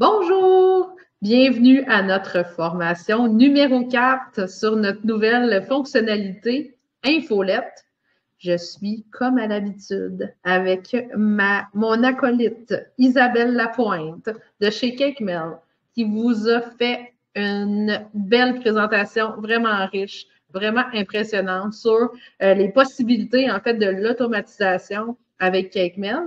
Bonjour! Bienvenue à notre formation numéro 4 sur notre nouvelle fonctionnalité Infolette. Je suis, comme à l'habitude, avec mon acolyte Isabelle Lapointe de chez CakeMail qui vous a fait une belle présentation vraiment riche, vraiment impressionnante sur les possibilités en fait de l'automatisation avec CakeMail.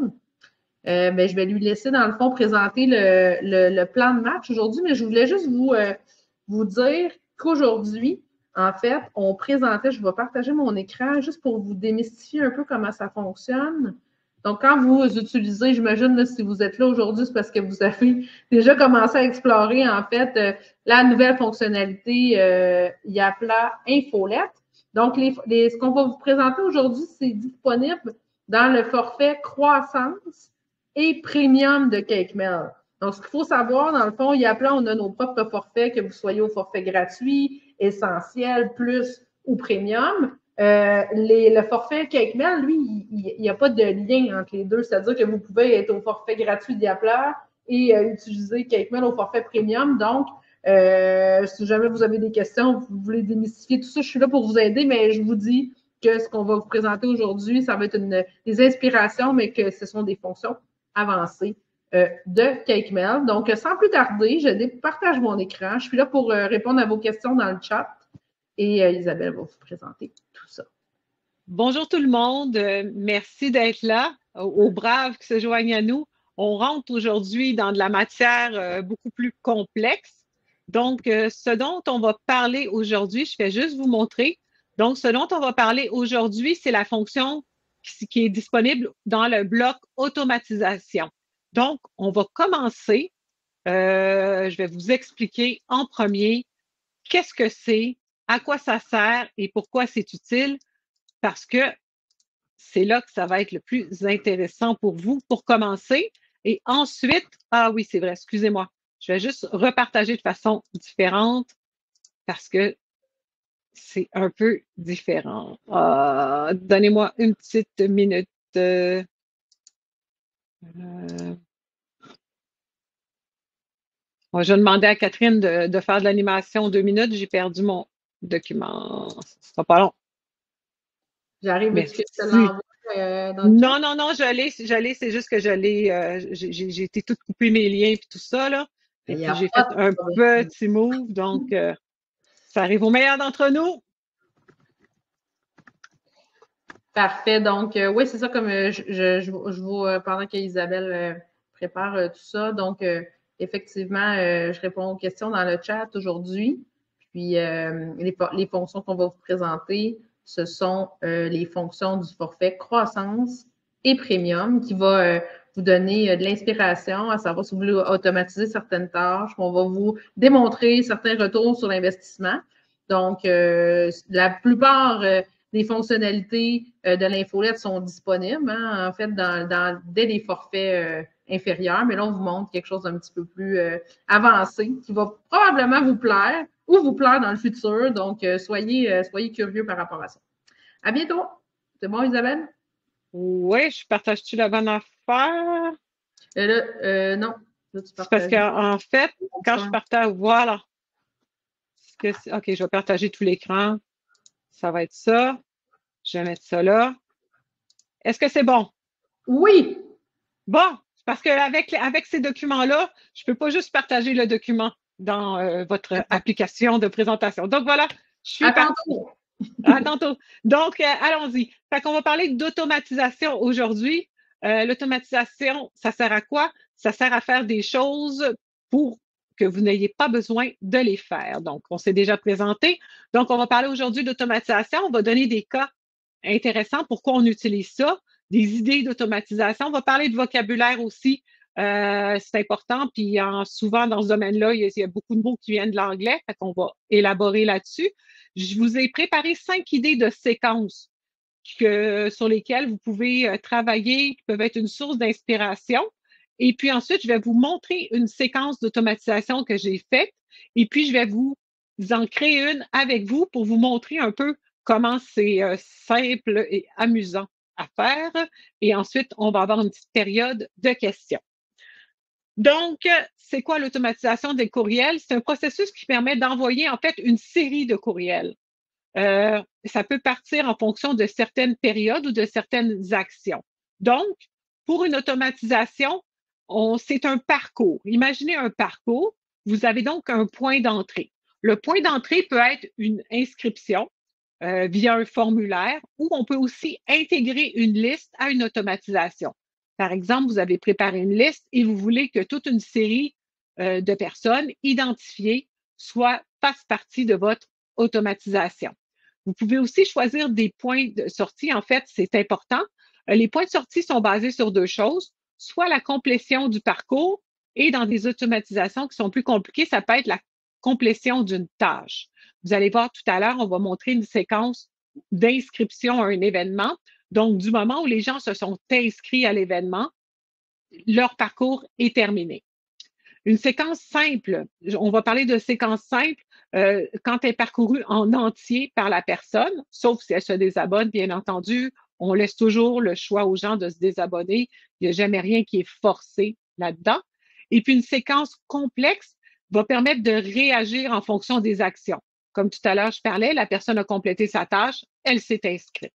Mais je vais lui laisser, dans le fond, présenter le plan de match aujourd'hui, mais je voulais juste vous dire qu'aujourd'hui, en fait, on présentait, je vais partager mon écran juste pour vous démystifier un peu comment ça fonctionne. Donc, quand vous utilisez, j'imagine, si vous êtes là aujourd'hui, c'est parce que vous avez déjà commencé à explorer, en fait, la nouvelle fonctionnalité YAPLA Infolette. Donc, ce qu'on va vous présenter aujourd'hui, c'est disponible dans le forfait croissance et premium de CakeMail. Donc, ce qu'il faut savoir, dans le fond, YAPLA, on a nos propres forfaits, que vous soyez au forfait gratuit, essentiel, plus ou premium. Le forfait CakeMail, lui, il n'y a pas de lien entre les deux. C'est-à-dire que vous pouvez être au forfait gratuit d'YAPLA et utiliser CakeMail au forfait premium. Donc, si jamais vous avez des questions, vous voulez démystifier tout ça, je suis là pour vous aider, mais je vous dis que ce qu'on va vous présenter aujourd'hui, ça va être des inspirations, mais que ce sont des fonctions avancées de CakeMail. Donc, sans plus tarder, je partage mon écran. Je suis là pour répondre à vos questions dans le chat et Isabelle va vous présenter tout ça. Bonjour tout le monde, merci d'être là, aux braves qui se joignent à nous. On rentre aujourd'hui dans de la matière beaucoup plus complexe. Donc, ce dont on va parler aujourd'hui, je vais juste vous montrer. Donc, ce dont on va parler aujourd'hui, c'est la fonction qui est disponible dans le bloc automatisation. Donc, on va commencer. Je vais vous expliquer en premier qu'est-ce que c'est, à quoi ça sert et pourquoi c'est utile, parce que c'est là que ça va être le plus intéressant pour vous pour commencer. Et ensuite, ah oui, c'est vrai, excusez-moi, je vais juste repartager de façon différente parce que c'est un peu différent. Donnez-moi une petite minute. Euh, je vais demander à Catherine de faire de l'animation 2 minutes. J'ai perdu mon document. Ce sera pas long. J'arrive, veux-tu que je te Merci. l'envoie dans le chat? Non, non, non, c'est juste que je l'ai, j'ai été toute couper mes liens et tout ça, là. Et Il n'y puis a j'ai pas fait de un problème. petit move, donc ça arrive au meilleur d'entre nous. Parfait. Donc, oui, c'est ça, comme je vous, pendant qu'Isabelle prépare tout ça. Donc, effectivement, je réponds aux questions dans le chat aujourd'hui. Puis, les fonctions qu'on va vous présenter, ce sont les fonctions du forfait croissance et premium qui va vous donner de l'inspiration, à savoir si vous voulez automatiser certaines tâches. On va vous démontrer certains retours sur l'investissement. Donc, la plupart des fonctionnalités de l'infolette sont disponibles, hein, en fait, dès les forfaits inférieurs. Mais là, on vous montre quelque chose d'un petit peu plus avancé qui va probablement vous plaire ou vous plaire dans le futur. Donc, soyez curieux par rapport à ça. À bientôt. C'est bon, Isabelle? Oui, je partage-tu la bonne affaire? Non. Là, tu C'est parce partages. qu'en fait, quand je partage, voilà. OK, je vais partager tout l'écran. Ça va être ça. Je vais mettre ça là. Est-ce que c'est bon? Oui! Bon, parce qu'avec ces documents-là, je ne peux pas juste partager le document dans votre application de présentation. Donc voilà, je suis À partie. tantôt. À tantôt. Donc, allons-y. Fait qu'on va parler d'automatisation aujourd'hui. L'automatisation, ça sert à quoi? Ça sert à faire des choses pour que vous n'ayez pas besoin de les faire. Donc, on s'est déjà présenté. Donc, on va parler aujourd'hui d'automatisation. On va donner des cas intéressants. Pourquoi on utilise ça? Des idées d'automatisation. On va parler de vocabulaire aussi. C'est important. Puis, souvent, dans ce domaine-là, il y a beaucoup de mots qui viennent de l'anglais. Fait qu'on va élaborer là-dessus. Je vous ai préparé 5 idées de séquences sur lesquelles vous pouvez travailler, qui peuvent être une source d'inspiration. Et puis ensuite, je vais vous montrer une séquence d'automatisation que j'ai faite. Et puis, je vais vous en créer une avec vous pour vous montrer un peu comment c'est simple et amusant à faire. Et ensuite, on va avoir une petite période de questions. Donc, c'est quoi l'automatisation des courriels? C'est un processus qui permet d'envoyer en fait une série de courriels. Ça peut partir en fonction de certaines périodes ou de certaines actions. Donc, pour une automatisation, c'est un parcours. Imaginez un parcours. Vous avez donc un point d'entrée. Le point d'entrée peut être une inscription via un formulaire ou on peut aussi intégrer une liste à une automatisation. Par exemple, vous avez préparé une liste et vous voulez que toute une série de personnes identifiées fassent partie de votre automatisation. Vous pouvez aussi choisir des points de sortie. En fait, c'est important. Les points de sortie sont basés sur deux choses, soit la complétion du parcours et dans des automatisations qui sont plus compliquées, ça peut être la complétion d'une tâche. Vous allez voir tout à l'heure, on va montrer une séquence d'inscription à un événement. Donc, du moment où les gens se sont inscrits à l'événement, leur parcours est terminé. Une séquence simple, on va parler de séquence simple quand elle est parcourue en entier par la personne, sauf si elle se désabonne, bien entendu. On laisse toujours le choix aux gens de se désabonner. Il n'y a jamais rien qui est forcé là-dedans. Et puis, une séquence complexe va permettre de réagir en fonction des actions. Comme tout à l'heure, je parlais, la personne a complété sa tâche, elle s'est inscrite.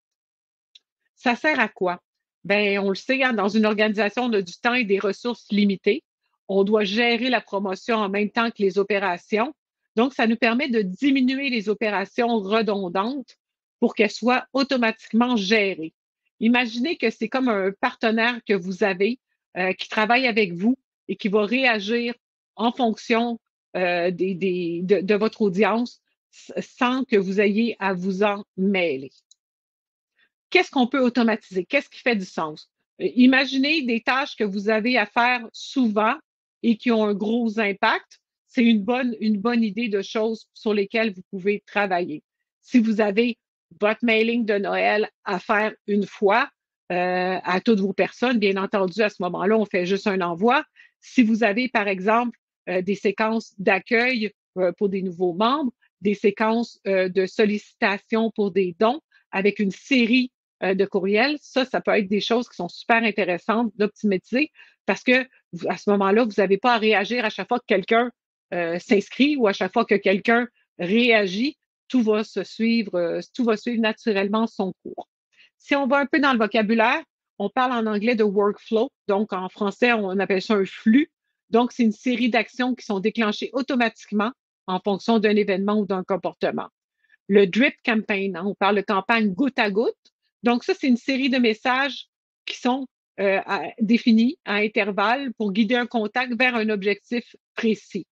Ça sert à quoi? Bien, on le sait, hein, dans une organisation, on a du temps et des ressources limitées. On doit gérer la promotion en même temps que les opérations. Donc, ça nous permet de diminuer les opérations redondantes pour qu'elles soient automatiquement gérées. Imaginez que c'est comme un partenaire que vous avez qui travaille avec vous et qui va réagir en fonction de votre audience sans que vous ayez à vous en mêler. Qu'est-ce qu'on peut automatiser? Qu'est-ce qui fait du sens? Imaginez des tâches que vous avez à faire souvent et qui ont un gros impact. C'est une bonne idée de choses sur lesquelles vous pouvez travailler. Si vous avez votre mailing de Noël à faire une fois à toutes vos personnes, bien entendu, à ce moment-là, on fait juste un envoi. Si vous avez, par exemple, des séquences d'accueil pour des nouveaux membres, des séquences de sollicitation pour des dons avec une série de courriels, ça peut être des choses qui sont super intéressantes d'optimiser parce que à ce moment-là, vous n'avez pas à réagir à chaque fois que quelqu'un s'inscrit ou à chaque fois que quelqu'un réagit. Tout va suivre naturellement son cours. Si on va un peu dans le vocabulaire, on parle en anglais de workflow, donc en français, on appelle ça un flux. Donc, c'est une série d'actions qui sont déclenchées automatiquement en fonction d'un événement ou d'un comportement. Le drip campaign, hein, on parle de campagne goutte à goutte. Donc, ça, c'est une série de messages qui sont définis à intervalles pour guider un contact vers un objectif précis.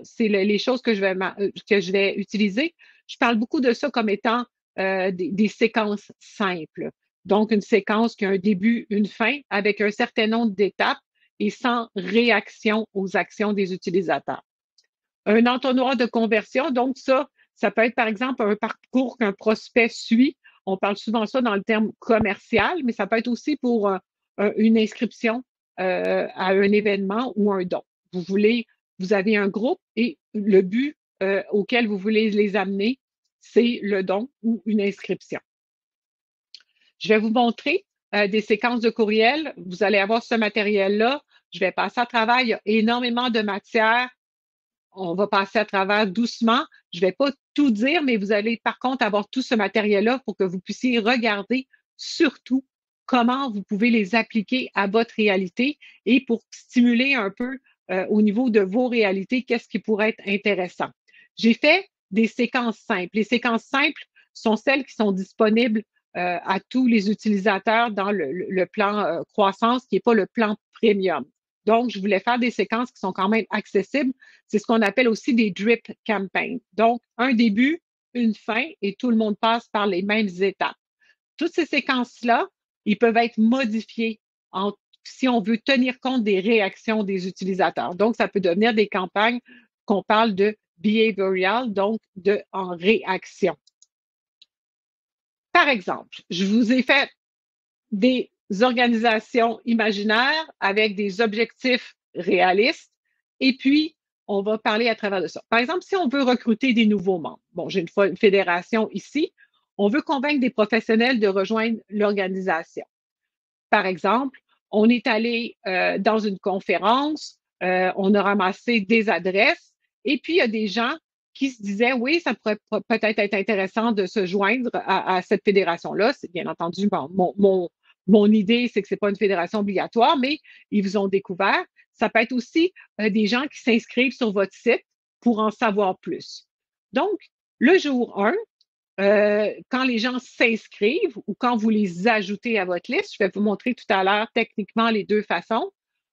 C'est les choses que je vais utiliser. Je parle beaucoup de ça comme étant des séquences simples. Donc, une séquence qui a un début, une fin, avec un certain nombre d'étapes et sans réaction aux actions des utilisateurs. Un entonnoir de conversion, donc ça peut être par exemple un parcours qu'un prospect suit. On parle souvent de ça dans le terme commercial, mais ça peut être aussi pour une inscription à un événement ou un don. Vous avez un groupe et le but auquel vous voulez les amener, c'est le don ou une inscription. Je vais vous montrer des séquences de courriels. Vous allez avoir ce matériel-là. Je vais passer à travers. Il y a énormément de matière. On va passer à travers doucement. Je ne vais pas tout dire, mais vous allez par contre avoir tout ce matériel-là pour que vous puissiez regarder surtout comment vous pouvez les appliquer à votre réalité et pour stimuler un peu au niveau de vos réalités, qu'est-ce qui pourrait être intéressant. J'ai fait des séquences simples. Les séquences simples sont celles qui sont disponibles à tous les utilisateurs dans le plan croissance, qui n'est pas le plan premium. Donc, je voulais faire des séquences qui sont quand même accessibles. C'est ce qu'on appelle aussi des drip campaigns. Donc, un début, une fin, et tout le monde passe par les mêmes étapes. Toutes ces séquences-là, ils peuvent être modifiées si on veut tenir compte des réactions des utilisateurs. Donc, ça peut devenir des campagnes qu'on parle de behavioral, donc en réaction. Par exemple, je vous ai fait des organisations imaginaires avec des objectifs réalistes et puis on va parler à travers de ça. Par exemple, si on veut recruter des nouveaux membres, bon, j'ai une fédération ici, on veut convaincre des professionnels de rejoindre l'organisation. Par exemple, on est allé dans une conférence, on a ramassé des adresses, et puis il y a des gens qui se disaient, oui, ça pourrait peut-être être intéressant de se joindre à cette fédération-là. C'est bien entendu, mon idée, c'est que ce n'est pas une fédération obligatoire, mais ils vous ont découvert. Ça peut être aussi des gens qui s'inscrivent sur votre site pour en savoir plus. Donc, le jour 1, quand les gens s'inscrivent ou quand vous les ajoutez à votre liste, je vais vous montrer tout à l'heure techniquement les deux façons.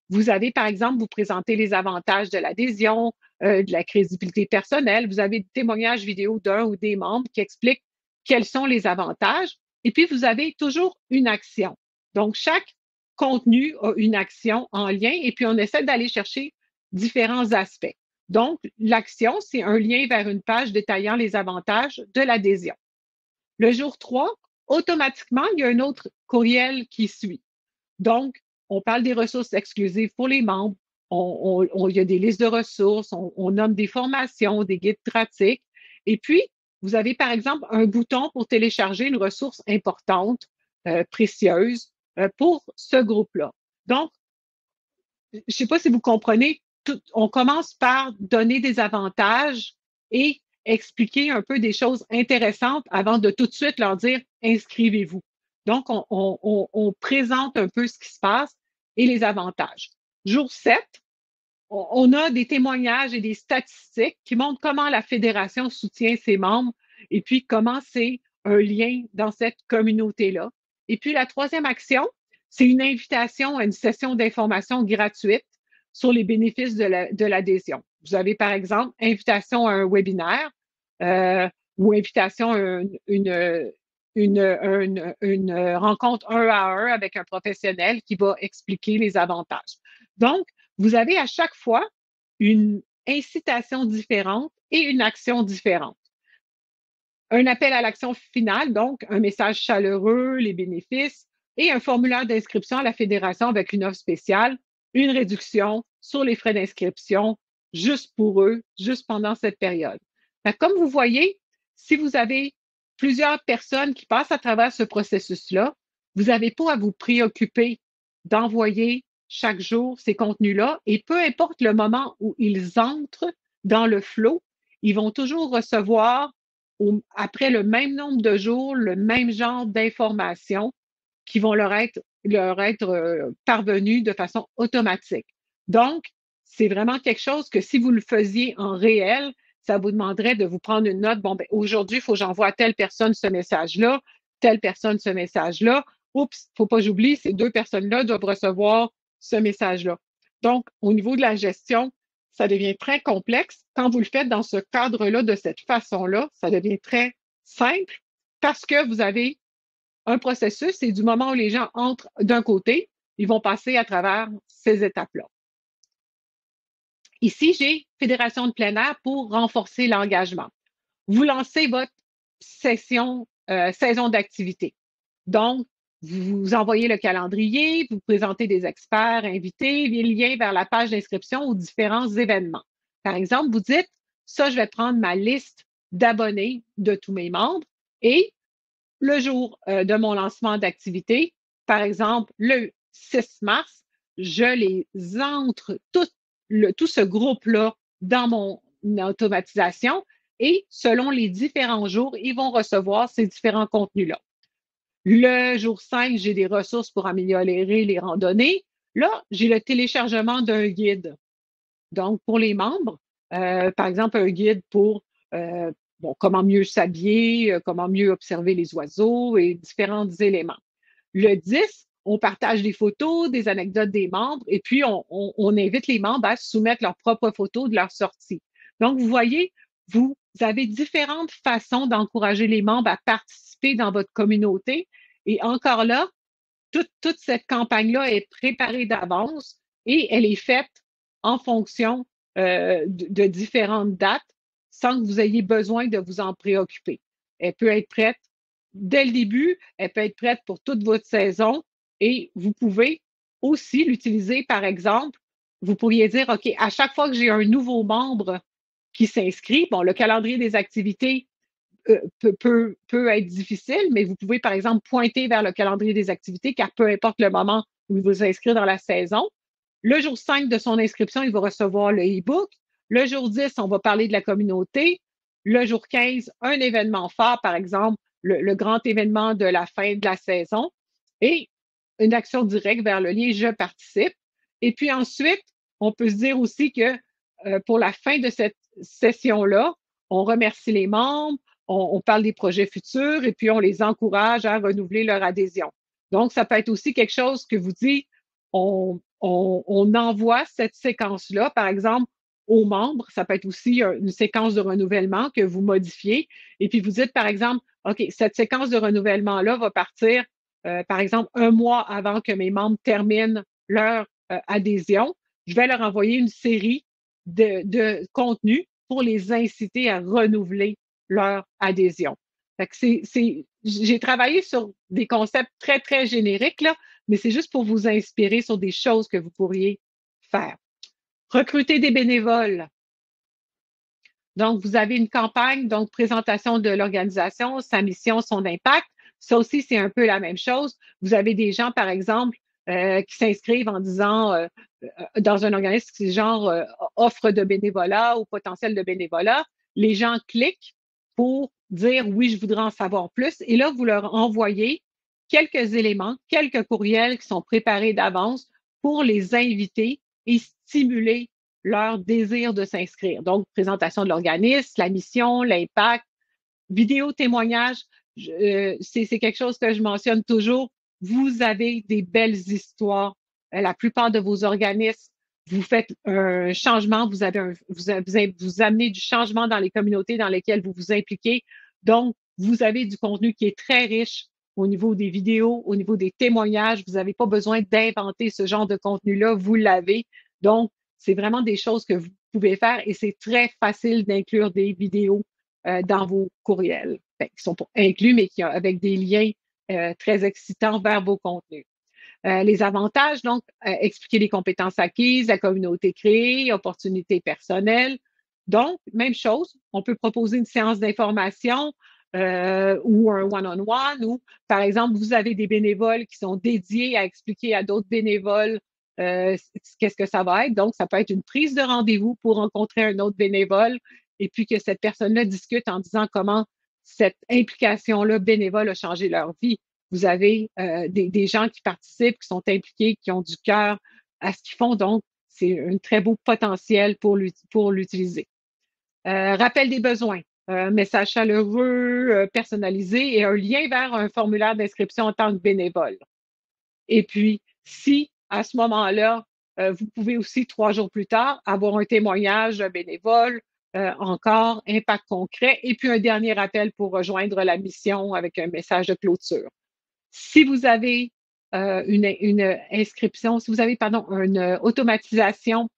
Vous avez, par exemple, vous présenter les avantages de l'adhésion, de la crédibilité personnelle. Vous avez des témoignages vidéo d'un ou des membres qui expliquent quels sont les avantages. Et puis, vous avez toujours une action. Donc, chaque contenu a une action en lien et puis on essaie d'aller chercher différents aspects. Donc, l'action, c'est un lien vers une page détaillant les avantages de l'adhésion. Le jour 3, automatiquement, il y a un autre courriel qui suit. Donc, on parle des ressources exclusives pour les membres. Il y a des listes de ressources, on nomme des formations, des guides pratiques. Et puis, vous avez par exemple un bouton pour télécharger une ressource importante, précieuse, pour ce groupe-là. Donc, je ne sais pas si vous comprenez, on commence par donner des avantages et expliquer un peu des choses intéressantes avant de tout de suite leur dire inscrivez-vous. Donc, on présente un peu ce qui se passe et les avantages. Jour 7, on a des témoignages et des statistiques qui montrent comment la fédération soutient ses membres et puis comment c'est un lien dans cette communauté-là. Et puis, la troisième action, c'est une invitation à une session d'information gratuite sur les bénéfices de l'adhésion. Vous avez, par exemple, invitation à un webinaire ou invitation à une rencontre 1 à 1 avec un professionnel qui va expliquer les avantages. Donc, vous avez à chaque fois une incitation différente et une action différente. Un appel à l'action finale, donc un message chaleureux, les bénéfices et un formulaire d'inscription à la fédération avec une offre spéciale, une réduction sur les frais d'inscription juste pour eux, juste pendant cette période. Comme vous voyez, si vous avez plusieurs personnes qui passent à travers ce processus-là, vous n'avez pas à vous préoccuper d'envoyer chaque jour ces contenus-là et peu importe le moment où ils entrent dans le flot, ils vont toujours recevoir après le même nombre de jours, le même genre d'informations qui vont leur être parvenues de façon automatique. Donc, c'est vraiment quelque chose que si vous le faisiez en réel, ça vous demanderait de vous prendre une note. Bon, ben, aujourd'hui, il faut que j'envoie à telle personne ce message-là, telle personne ce message-là. Oups, il ne faut pas que j'oublie, ces deux personnes-là doivent recevoir ce message-là. Donc, au niveau de la gestion, ça devient très complexe. Quand vous le faites dans ce cadre-là, de cette façon-là, ça devient très simple parce que vous avez un processus et du moment où les gens entrent d'un côté, ils vont passer à travers ces étapes-là. Ici, j'ai Fédération de plein air pour renforcer l'engagement. Vous lancez votre saison d'activité. Donc, vous envoyez le calendrier, vous présentez des experts invités, les liens vers la page d'inscription aux différents événements. Par exemple, vous dites, ça, je vais prendre ma liste d'abonnés de tous mes membres et le jour de mon lancement d'activité, par exemple, le 6 mars, je les entre tout ce groupe-là dans mon automatisation et selon les différents jours, ils vont recevoir ces différents contenus-là. Le jour 5, j'ai des ressources pour améliorer les randonnées. Là, j'ai le téléchargement d'un guide. Donc, pour les membres, par exemple, un guide pour comment mieux s'habiller, comment mieux observer les oiseaux et différents éléments. Le 10, on partage des photos, des anecdotes des membres et puis on invite les membres à soumettre leurs propres photos de leur sortie. Donc, vous voyez, vous avez différentes façons d'encourager les membres à participer dans votre communauté. Et encore là, toute cette campagne-là est préparée d'avance et elle est faite en fonction de différentes dates sans que vous ayez besoin de vous en préoccuper. Elle peut être prête dès le début, elle peut être prête pour toute votre saison et vous pouvez aussi l'utiliser, par exemple, vous pourriez dire, OK, à chaque fois que j'ai un nouveau membre qui s'inscrit, bon, le calendrier des activités peut être difficile, mais vous pouvez, par exemple, pointer vers le calendrier des activités, car peu importe le moment où il va s'inscrire dans la saison. Le jour 5 de son inscription, il va recevoir le e-book. Le jour 10, on va parler de la communauté. Le jour 15, un événement phare, par exemple, le grand événement de la fin de la saison. Et une action directe vers le lien Je participe. Et puis ensuite, on peut se dire aussi que pour la fin de cette session-là, on remercie les membres, on parle des projets futurs et puis on les encourage à renouveler leur adhésion. Donc, ça peut être aussi quelque chose que vous dites, on envoie cette séquence-là, par exemple, aux membres. Ça peut être aussi une séquence de renouvellement que vous modifiez. Et puis, vous dites, par exemple, OK, cette séquence de renouvellement-là va partir, par exemple, un mois avant que mes membres terminent leur adhésion. Je vais leur envoyer une série de contenus pour les inciter à renouveler leur adhésion. J'ai travaillé sur des concepts très, très génériques, là, mais c'est juste pour vous inspirer sur des choses que vous pourriez faire. Recruter des bénévoles. Donc, vous avez une campagne, donc présentation de l'organisation, sa mission, son impact. Ça aussi, c'est un peu la même chose. Vous avez des gens, par exemple, qui s'inscrivent en disant dans un organisme qui est genre offre de bénévolat ou potentiel de bénévolat. Les gens cliquent pour dire oui, je voudrais en savoir plus. Et là, vous leur envoyez quelques éléments, quelques courriels qui sont préparés d'avance pour les inviter et stimuler leur désir de s'inscrire. Donc, présentation de l'organisme, la mission, l'impact, vidéo, témoignage, c'est quelque chose que je mentionne toujours. Vous avez des belles histoires. La plupart de vos organismes, vous faites un changement, vous amenez du changement dans les communautés dans lesquelles vous vous impliquez. Donc, vous avez du contenu qui est très riche au niveau des vidéos, au niveau des témoignages. Vous n'avez pas besoin d'inventer ce genre de contenu-là, vous l'avez. Donc, c'est vraiment des choses que vous pouvez faire et c'est très facile d'inclure des vidéos dans vos courriels, qui sont pas inclus, mais avec des liens très excitants vers vos contenus. Les avantages, donc, expliquer les compétences acquises, la communauté créée, opportunités personnelles. Donc, même chose, on peut proposer une séance d'information ou un one-on-one ou, par exemple, vous avez des bénévoles qui sont dédiés à expliquer à d'autres bénévoles qu'est-ce que ça va être. Donc, ça peut être une prise de rendez-vous pour rencontrer un autre bénévole et puis que cette personne-là discute en disant comment cette implication-là bénévole a changé leur vie. Vous avez des gens qui participent, qui sont impliqués, qui ont du cœur à ce qu'ils font. Donc, c'est un très beau potentiel pour l'utiliser. Rappel des besoins, message chaleureux, personnalisé et un lien vers un formulaire d'inscription en tant que bénévole. Et puis, si à ce moment-là, vous pouvez aussi 3 jours plus tard avoir un témoignage d'un bénévole, encore, impact concret, et puis un dernier appel pour rejoindre la mission avec un message de clôture. Si vous avez une inscription, si vous avez, pardon, une automatisation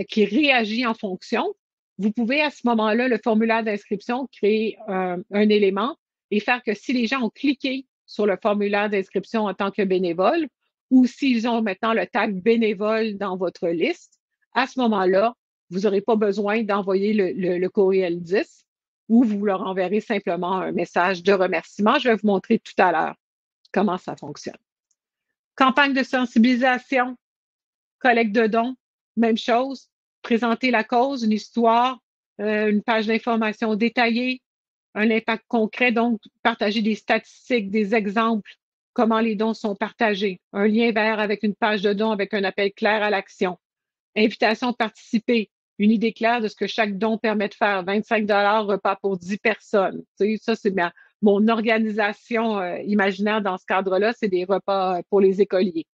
qui réagit en fonction, vous pouvez à ce moment-là, le formulaire d'inscription, créer un élément et faire que si les gens ont cliqué sur le formulaire d'inscription en tant que bénévole ou s'ils ont maintenant le tag bénévole dans votre liste, à ce moment-là, vous n'aurez pas besoin d'envoyer le courriel 10 ou vous leur enverrez simplement un message de remerciement. Je vais vous montrer tout à l'heure comment ça fonctionne. Campagne de sensibilisation, collecte de dons, même chose. Présenter la cause, une histoire, une page d'information détaillée, un impact concret, donc partager des statistiques, des exemples, comment les dons sont partagés, un lien vers avec une page de dons avec un appel clair à l'action, invitation à participer, une idée claire de ce que chaque don permet de faire, 25 repas pour 10 personnes. Tu sais, ça, c'est mon organisation imaginaire dans ce cadre-là, c'est des repas pour les écoliers.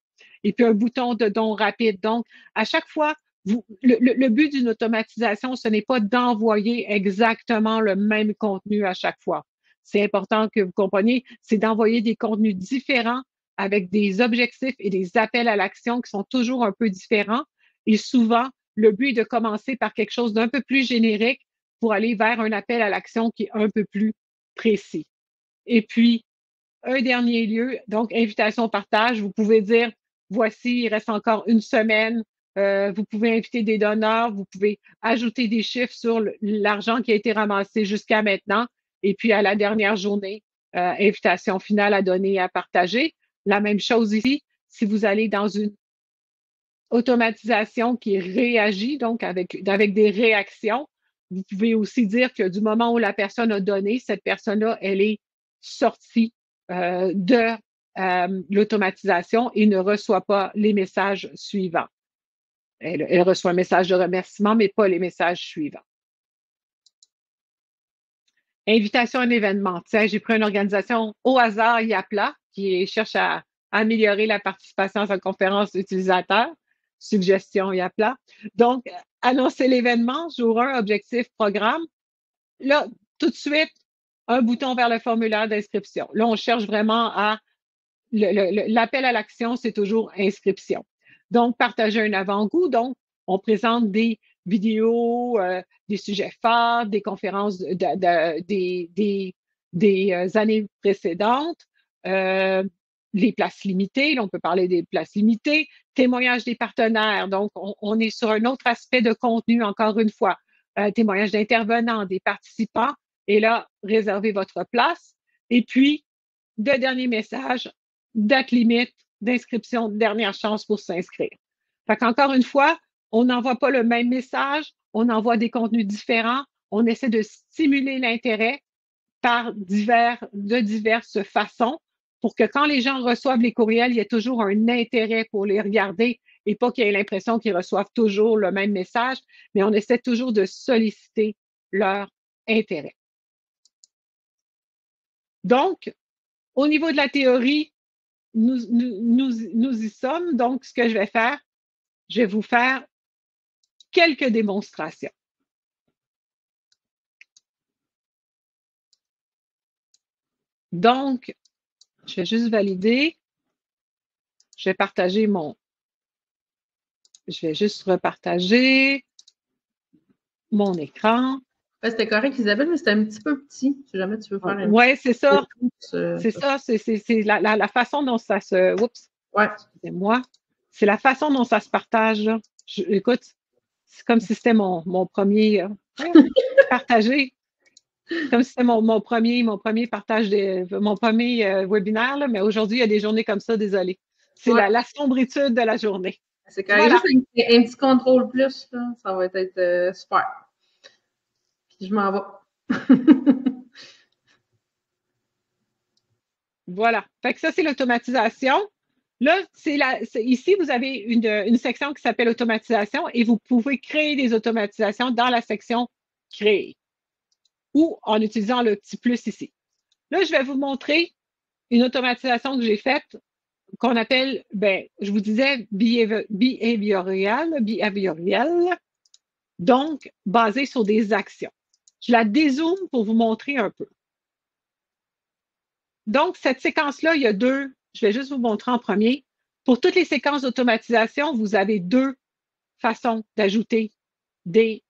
Et puis un bouton de don rapide. Donc, à chaque fois, le but d'une automatisation, ce n'est pas d'envoyer exactement le même contenu à chaque fois. C'est important que vous compreniez, c'est d'envoyer des contenus différents avec des objectifs et des appels à l'action qui sont toujours un peu différents. Et souvent, le but est de commencer par quelque chose d'un peu plus générique pour aller vers un appel à l'action qui est un peu plus précis. Et puis, un dernier lieu, donc invitation au partage, vous pouvez dire, voici, il reste encore une semaine, vous pouvez inviter des donneurs, vous pouvez ajouter des chiffres sur l'argent qui a été ramassé jusqu'à maintenant. Et puis, à la dernière journée, invitation finale à donner et à partager. La même chose ici, si vous allez dans une automatisation qui réagit, donc avec des réactions, vous pouvez aussi dire que du moment où la personne a donné, cette personne-là, elle est sortie de l'automatisation et ne reçoit pas les messages suivants. Elle reçoit un message de remerciement, mais pas les messages suivants. Invitation à un événement. Tiens, j'ai pris une organisation au hasard, Yapla, qui cherche à améliorer la participation à sa conférence d'utilisateurs. Suggestion Yapla. Donc, annoncer l'événement, jour 1, objectif, programme. Là, tout de suite, un bouton vers le formulaire d'inscription. Là, on cherche vraiment à... L'appel à l'action, c'est toujours inscription. Donc, partager un avant-goût. Donc, on présente des vidéos, des sujets phares, des conférences des années précédentes, les places limitées. Là, on peut parler des places limitées, témoignages des partenaires. Donc, on est sur un autre aspect de contenu, encore une fois. Témoignages d'intervenants, des participants. Et là, réservez votre place. Et puis, de dernier message, date limite d'inscription, dernière chance pour s'inscrire. Fait qu'encore une fois, on n'envoie pas le même message, on envoie des contenus différents, on essaie de stimuler l'intérêt par de diverses façons pour que quand les gens reçoivent les courriels, il y ait toujours un intérêt pour les regarder et pas qu'ils aient l'impression qu'ils reçoivent toujours le même message, mais on essaie toujours de solliciter leur intérêt. Donc, au niveau de la théorie, nous y sommes. Donc, ce que je vais faire, je vais vous faire quelques démonstrations. Donc, je vais juste valider. Je vais partager je vais juste repartager mon écran. C'était correct, Isabelle, mais c'était un petit peu petit. Si jamais tu veux faire un Oui, c'est ça. C'est ça. C'est la façon dont ça se... Oups. Ouais. Excusez-moi. C'est la façon dont ça se partage. Là. Écoute, c'est comme si c'était mon premier partagé. Comme si c'était mon premier partage, mon premier webinaire, là, mais aujourd'hui, il y a des journées comme ça, désolé. C'est la sombritude de la journée. C'est quand même juste un petit contrôle plus, là, ça va être super. Puis je m'en vais. Voilà. Fait que ça, c'est l'automatisation. Là, ici, vous avez une section qui s'appelle automatisation et vous pouvez créer des automatisations dans la section créer ou en utilisant le petit plus ici. Là, je vais vous montrer une automatisation que j'ai faite qu'on appelle, je vous disais, behavioral, donc basée sur des actions. Je la dézoome pour vous montrer un peu. Donc, cette séquence-là, il y a deux, je vais juste vous montrer en premier. Pour toutes les séquences d'automatisation, vous avez deux façons d'ajouter des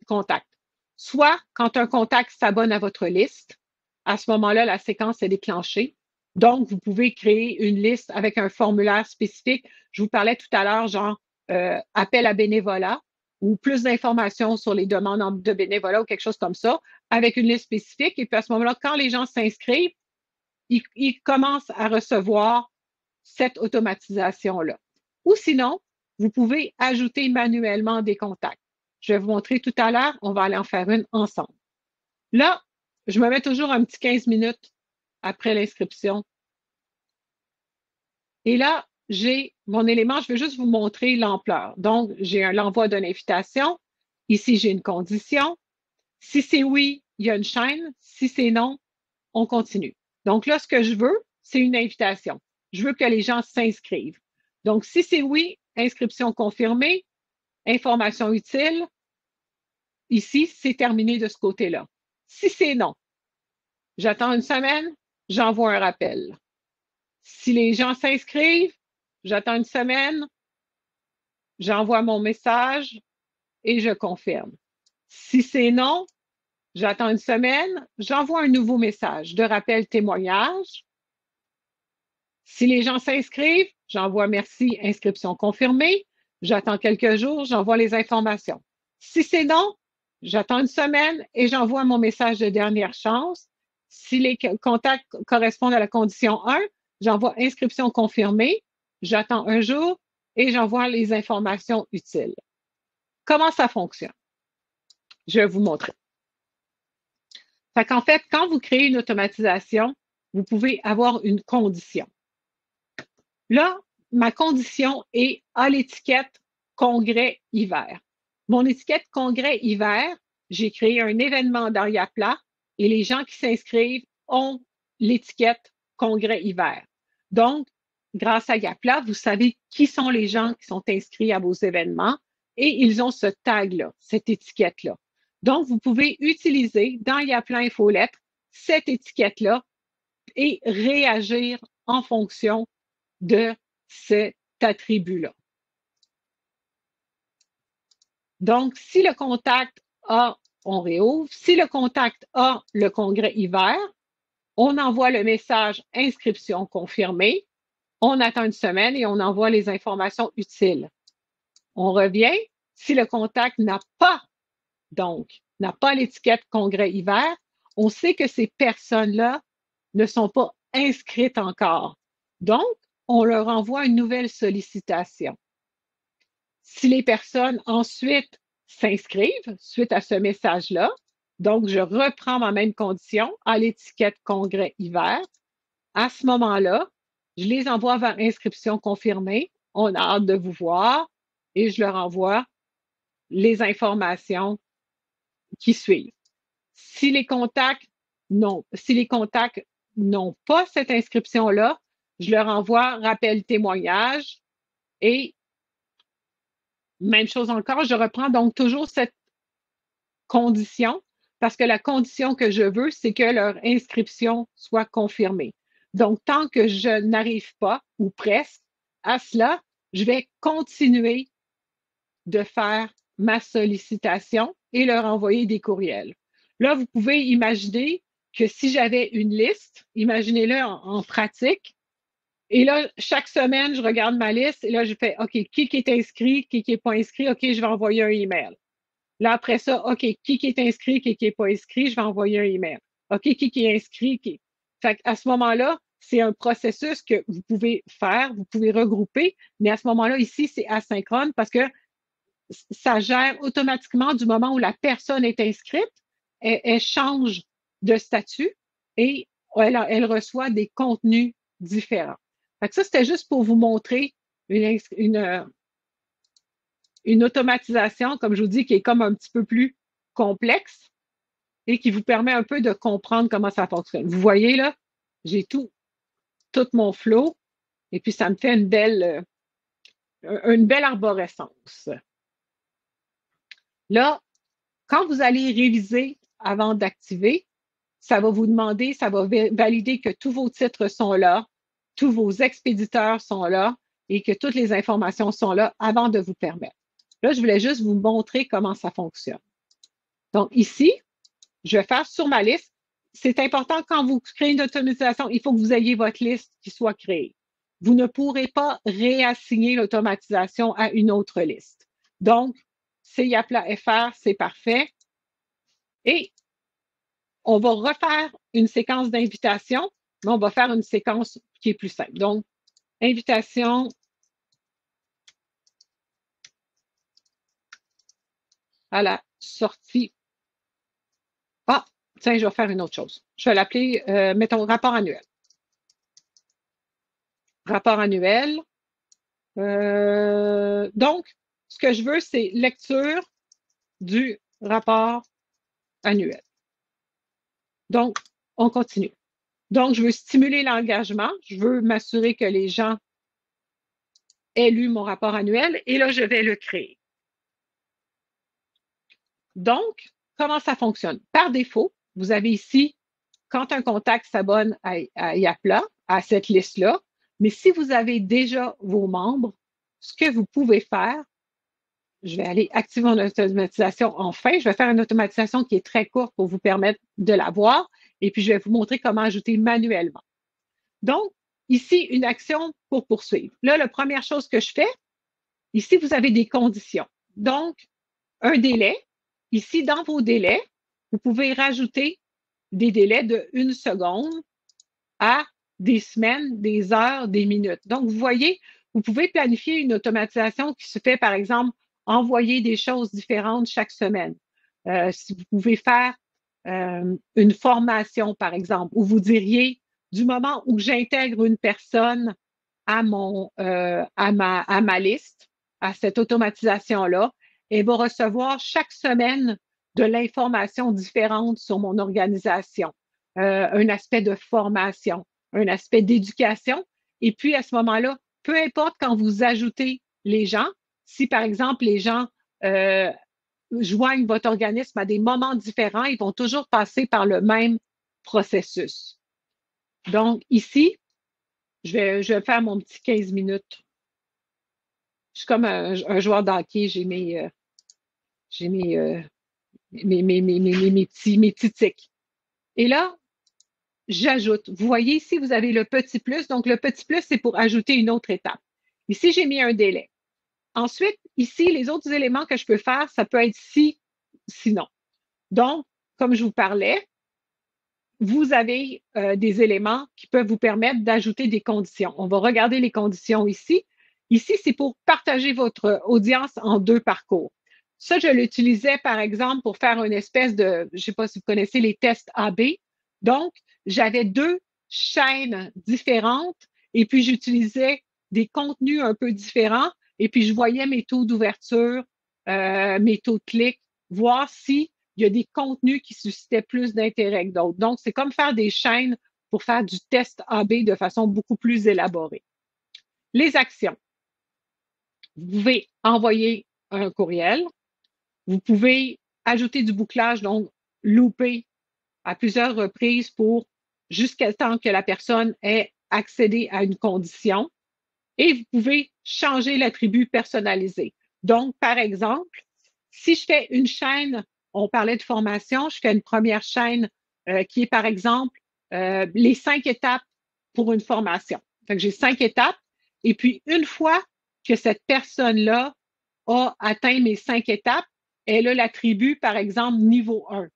contacts. Soit quand un contact s'abonne à votre liste, à ce moment-là, la séquence est déclenchée. Donc, vous pouvez créer une liste avec un formulaire spécifique. Je vous parlais tout à l'heure, genre appel à bénévolat ou plus d'informations sur les demandes de bénévolat ou quelque chose comme ça, avec une liste spécifique. Et puis à ce moment-là, quand les gens s'inscrivent, ils commencent à recevoir cette automatisation-là. Ou sinon, vous pouvez ajouter manuellement des contacts. Je vais vous montrer tout à l'heure, on va aller en faire une ensemble. Là, je me mets toujours un petit 15 minutes après l'inscription. Et là, j'ai mon élément, je vais juste vous montrer l'ampleur. Donc, j'ai l'envoi d'une invitation. Ici, j'ai une condition. Si c'est oui, il y a une chaîne. Si c'est non, on continue. Donc là, ce que je veux, c'est une invitation. Je veux que les gens s'inscrivent. Donc, si c'est oui, inscription confirmée, information utile. Ici, c'est terminé de ce côté-là. Si c'est non, j'attends une semaine, j'envoie un rappel. Si les gens s'inscrivent, j'attends une semaine, j'envoie mon message et je confirme. Si c'est non, j'attends une semaine, j'envoie un nouveau message de rappel témoignage. Si les gens s'inscrivent, j'envoie merci, inscription confirmée. J'attends quelques jours, j'envoie les informations. Si c'est non, j'attends une semaine et j'envoie mon message de dernière chance. Si les contacts correspondent à la condition 1, j'envoie inscription confirmée. j'attends un jour et j'envoie les informations utiles. Comment ça fonctionne? Je vais vous montrer. Fait qu'en fait, quand vous créez une automatisation, vous pouvez avoir une condition. Là, ma condition est à l'étiquette Congrès hiver. Mon étiquette Congrès hiver, j'ai créé un événement dans Yapla et les gens qui s'inscrivent ont l'étiquette Congrès hiver. Donc, grâce à Yapla, vous savez qui sont les gens qui sont inscrits à vos événements et ils ont ce tag-là, cette étiquette-là. Donc, vous pouvez utiliser dans Yapla Infolettre cette étiquette-là et réagir en fonction de cet attribut-là. Donc, si le contact a, on réouvre. Si le contact a le congrès hiver, on envoie le message inscription confirmée. On attend une semaine et on envoie les informations utiles. On revient. Si le contact n'a pas, donc, n'a pas l'étiquette congrès hiver, on sait que ces personnes-là ne sont pas inscrites encore. Donc, on leur envoie une nouvelle sollicitation. Si les personnes ensuite s'inscrivent suite à ce message-là, donc je reprends ma même condition à l'étiquette congrès hiver, à ce moment-là, je les envoie vers inscription confirmée. On a hâte de vous voir et je leur envoie les informations qui suivent. Si les contacts n'ont pas cette inscription-là, je leur envoie rappel témoignage et même chose encore, je reprends donc toujours cette condition parce que la condition que je veux, c'est que leur inscription soit confirmée. Donc, tant que je n'arrive pas, ou presque, à cela, je vais continuer de faire ma sollicitation et leur envoyer des courriels. Là, vous pouvez imaginer que si j'avais une liste, imaginez-le en pratique, et là, chaque semaine, je regarde ma liste et là, je fais, OK, qui est inscrit, qui n'est pas inscrit, OK, je vais envoyer un email. Là, après ça, OK, qui est inscrit, qui n'est pas inscrit, je vais envoyer un email. OK, qui est inscrit, qui. Fait à ce moment-là, c'est un processus que vous pouvez faire, vous pouvez regrouper, mais à ce moment-là, ici, c'est asynchrone parce que ça gère automatiquement du moment où la personne est inscrite, elle change de statut et elle reçoit des contenus différents. Fait que ça, c'était juste pour vous montrer une automatisation, comme je vous dis, qui est comme un petit peu plus complexe et qui vous permet un peu de comprendre comment ça fonctionne. Vous voyez là, j'ai tout mon flow et puis ça me fait une belle arborescence. Là, quand vous allez réviser avant d'activer, ça va vous demander, ça va valider que tous vos titres sont là, tous vos expéditeurs sont là et que toutes les informations sont là avant de vous permettre. Là, je voulais juste vous montrer comment ça fonctionne. Donc ici, je vais faire sur ma liste. C'est important quand vous créez une automatisation, il faut que vous ayez votre liste qui soit créée. Vous ne pourrez pas réassigner l'automatisation à une autre liste. Donc, c'est Yapla FR, c'est parfait. Et on va refaire une séquence d'invitation, mais on va faire une séquence qui est plus simple. Donc, invitation à la sortie. Ah, tiens, je vais faire une autre chose. Je vais l'appeler, mettons, rapport annuel. Rapport annuel. Donc, ce que je veux, c'est lecture du rapport annuel. Donc, on continue. Donc, je veux stimuler l'engagement. Je veux m'assurer que les gens aient lu mon rapport annuel et là, je vais le créer. Donc, comment ça fonctionne? Par défaut, vous avez ici, quand un contact s'abonne à Yapla, à cette liste-là, mais si vous avez déjà vos membres, ce que vous pouvez faire, je vais aller activer mon automatisation enfin. Je vais faire une automatisation qui est très courte pour vous permettre de la voir et puis je vais vous montrer comment ajouter manuellement. Donc, ici, une action pour poursuivre. Là, la première chose que je fais, ici, vous avez des conditions. Donc, un délai. Ici, dans vos délais, vous pouvez rajouter des délais de 1 seconde à des semaines, des heures, des minutes. Donc, vous voyez, Vous pouvez planifier une automatisation qui se fait, par exemple, envoyer des choses différentes chaque semaine. Si vous pouvez faire une formation, par exemple, où vous diriez, du moment où j'intègre une personne à ma liste, à cette automatisation-là, elle va recevoir chaque semaine de l'information différente sur mon organisation, un aspect de formation, un aspect d'éducation. Et puis, à ce moment-là, peu importe quand vous ajoutez les gens, si par exemple les gens joignent votre organisme à des moments différents, ils vont toujours passer par le même processus. Donc, ici, je vais faire mon petit 15 minutes. Je suis comme un joueur d'hockey, j'ai mes petits tics. Et là, j'ajoute. Vous voyez ici, vous avez le petit plus. Donc, le petit plus, c'est pour ajouter une autre étape. Ici, j'ai mis un délai. Ensuite, ici, les autres éléments que je peux faire, ça peut être si, sinon. Donc, comme je vous parlais, vous avez des éléments qui peuvent vous permettre d'ajouter des conditions. On va regarder les conditions ici. Ici, c'est pour partager votre audience en 2 parcours. Ça, je l'utilisais, par exemple, pour faire une espèce de, je ne sais pas si vous connaissez les tests AB. Donc, j'avais 2 chaînes différentes et puis j'utilisais des contenus un peu différents et puis je voyais mes taux d'ouverture, mes taux de clic, voir si il y a des contenus qui suscitaient plus d'intérêt que d'autres. Donc, c'est comme faire des chaînes pour faire du test AB de façon beaucoup plus élaborée. Les actions. Vous pouvez envoyer un courriel. Vous pouvez ajouter du bouclage, donc louper à plusieurs reprises pour jusqu'à temps que la personne ait accédé à une condition. Et vous pouvez changer l'attribut personnalisé. Donc, par exemple, si je fais une chaîne, on parlait de formation, je fais une première chaîne qui est, par exemple, les 5 étapes pour une formation. Fait que j'ai 5 étapes. Et puis, une fois que cette personne-là a atteint mes 5 étapes, elle a l'attribut, par exemple, niveau 1.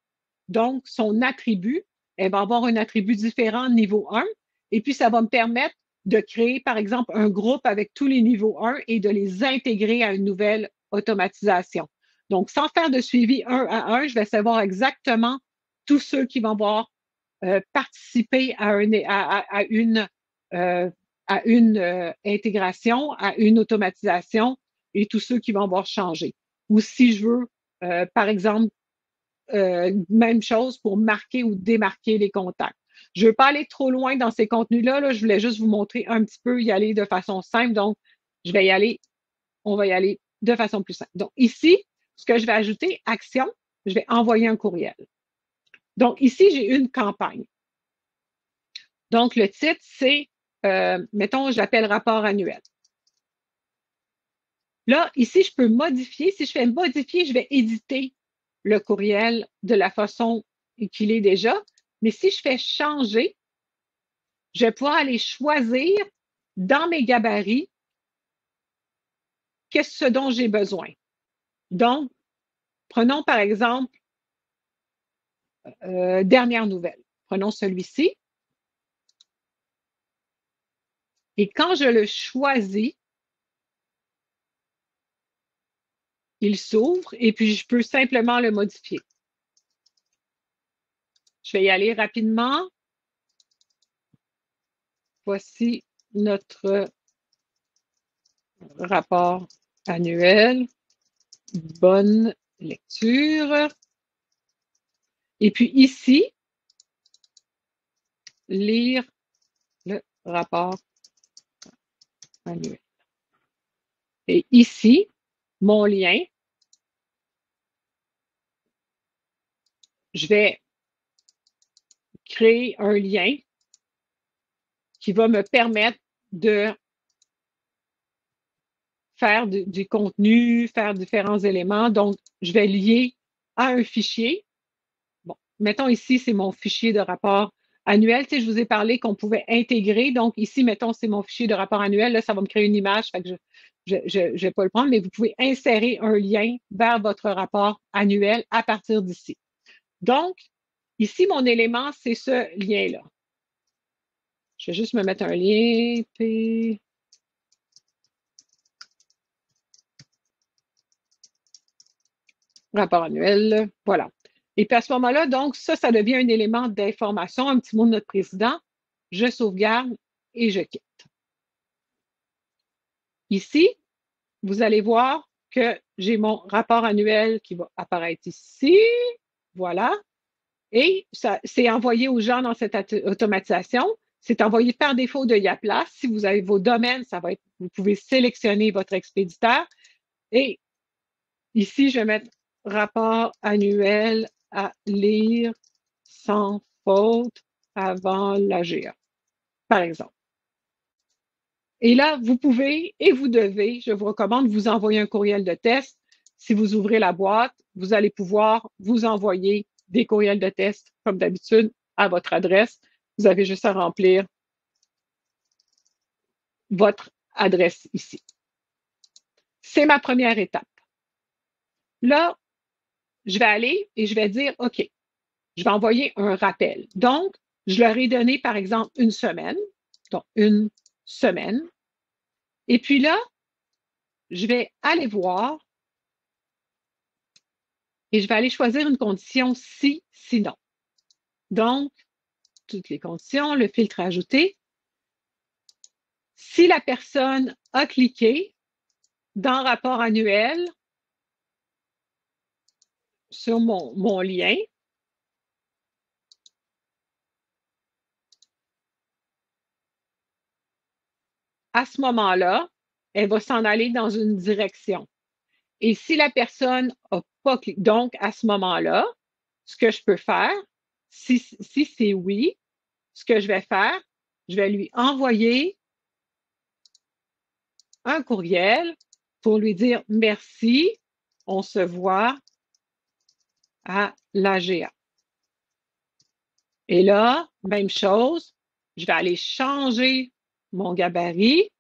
Donc, son attribut, elle va avoir un attribut différent niveau 1. Et puis, ça va me permettre de créer, par exemple, un groupe avec tous les niveaux 1 et de les intégrer à une nouvelle automatisation. Donc, sans faire de suivi 1 à 1, je vais savoir exactement tous ceux qui vont avoir participé à une intégration, à une automatisation et tous ceux qui vont avoir changé. Ou si je veux, par exemple, même chose pour marquer ou démarquer les contacts. Je ne veux pas aller trop loin dans ces contenus-là. Là. Je voulais juste vous montrer un petit peu, y aller de façon simple. Donc, on va y aller de façon plus simple. Donc, ici, ce que je vais ajouter, action, je vais envoyer un courriel. Donc, ici, j'ai une campagne. Donc, le titre, c'est, mettons, je l'appelle rapport annuel. Là, ici, je peux modifier. Si je fais modifier, je vais éditer le courriel de la façon qu'il est déjà. Mais si je fais changer, je vais pouvoir aller choisir dans mes gabarits qu'est-ce dont j'ai besoin. Donc, prenons par exemple dernière nouvelle. Prenons celui-ci. Et quand je le choisis, il s'ouvre et puis je peux simplement le modifier. Je vais y aller rapidement. Voici notre rapport annuel. Bonne lecture. Et puis ici, lire le rapport annuel. Et ici, mon lien, je vais créer un lien qui va me permettre de faire du contenu, faire différents éléments. Donc, je vais lier à un fichier. Bon, mettons ici, c'est mon fichier de rapport annuel. Tu sais, je vous ai parlé qu'on pouvait intégrer. Donc, ici, mettons, c'est mon fichier de rapport annuel. Là, ça va me créer une image. Fait que je ne vais pas le prendre, mais vous pouvez insérer un lien vers votre rapport annuel à partir d'ici. Donc, ici, mon élément, c'est ce lien-là. Je vais juste me mettre un lien. Rapport annuel, voilà. Et puis à ce moment-là, donc, ça devient un élément d'information, un petit mot de notre président. Je sauvegarde et je quitte. Ici, vous allez voir que j'ai mon rapport annuel qui va apparaître ici. Voilà. Et ça, c'est envoyé aux gens dans cette automatisation. C'est envoyé par défaut de Yapla. Si vous avez vos domaines, ça va être, vous pouvez sélectionner votre expéditeur. Et ici, je vais mettre rapport annuel à lire sans faute avant l'AGA, par exemple. Et là, vous pouvez et vous devez, je vous recommande, vous envoyer un courriel de test. Si vous ouvrez la boîte, vous allez pouvoir vous envoyer des courriels de test, comme d'habitude, à votre adresse. Vous avez juste à remplir votre adresse ici. C'est ma première étape. Là, je vais aller et je vais dire, OK, je vais envoyer un rappel. Donc, je leur ai donné, par exemple, une semaine. Donc, une semaine. Et puis là, je vais aller voir et je vais aller choisir une condition si, sinon. Donc, toutes les conditions, le filtre ajouté. Si la personne a cliqué dans rapport annuel sur mon lien, à ce moment-là, elle va s'en aller dans une direction. Et si la personne n'a pas cliqué, donc à ce moment-là, ce que je peux faire, si c'est oui, ce que je vais faire, je vais lui envoyer un courriel pour lui dire merci, on se voit à l'AGA. Et là, même chose, je vais aller changer mon gabarit.